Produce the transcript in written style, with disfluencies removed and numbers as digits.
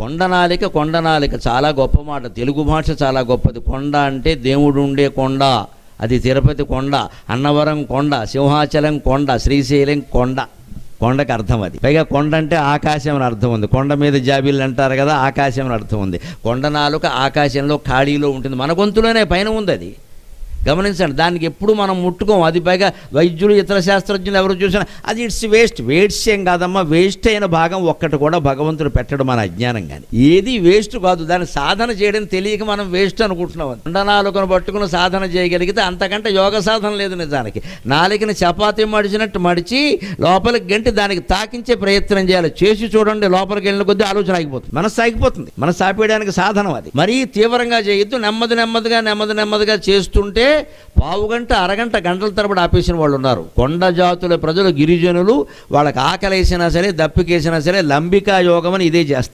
కొండనాలిక చాలా గొప్ప మాట. తెలుగు భాష చాలా గొప్పది. కొండ అంటే దేవుడు ఉండే కొండ, అది తిరుపతి కొండ, అన్నవరం కొండ, సింహాచలం కొండ, శ్రీశైలం కొండ. కొండకి అర్థం అది. పైగా కొండ అంటే ఆకాశం అని అర్థం ఉంది. కొండ మీద జాబిల్లు అంటారు కదా, ఆకాశం అని అర్థం ఉంది. కొండ నాలుక ఆకాశంలో ఖాళీలో ఉంటుంది, మన గొంతులోనే పైన ఉంది అది. గమనించండి, దానికి ఎప్పుడు మనం ముట్టుకోం. అది పైగా వైద్యులు ఇతర శాస్త్రజ్ఞులు ఎవరు చూసినా అది ఇట్స్ వేస్ట్ ఏం కాదమ్మా. వేస్ట్ అయిన భాగం ఒక్కటి కూడా భగవంతుడు పెట్టడం మన అజ్ఞానం. కానీ ఏది వేస్ట్ కాదు, దాన్ని సాధన చేయడం తెలియక మనం వేస్ట్ అనుకుంటున్నాం. కొండనాలుకను పట్టుకుని సాధన చేయగలిగితే అంతకంటే యోగ సాధన లేదు నిజానికి. నాలుకని చపాతీ మడిచినట్టు మడిచి లోపలికి గంటి దానికి తాకించే ప్రయత్నం చేయాలి. చేసి చూడండి, లోపలికి వెళ్ళిన కొద్దీ ఆలోచన ఆగిపోతుంది, మనసు ఆగిపోతుంది. మనసు ఆపేయడానికి సాధనం అది. మరీ తీవ్రంగా చేయొద్దు, నెమ్మదిగా చేస్తుంటే పావుగంట అరగంట గంటల తరబడి ఆపేసిన వాళ్ళు ఉన్నారు. కొండ జాతుల ప్రజలు, గిరిజనులు, వాళ్ళకి ఆకలేసినా సరే దప్పికేసినా సరే లంబికా యోగం అని ఇదే చేస్తారు.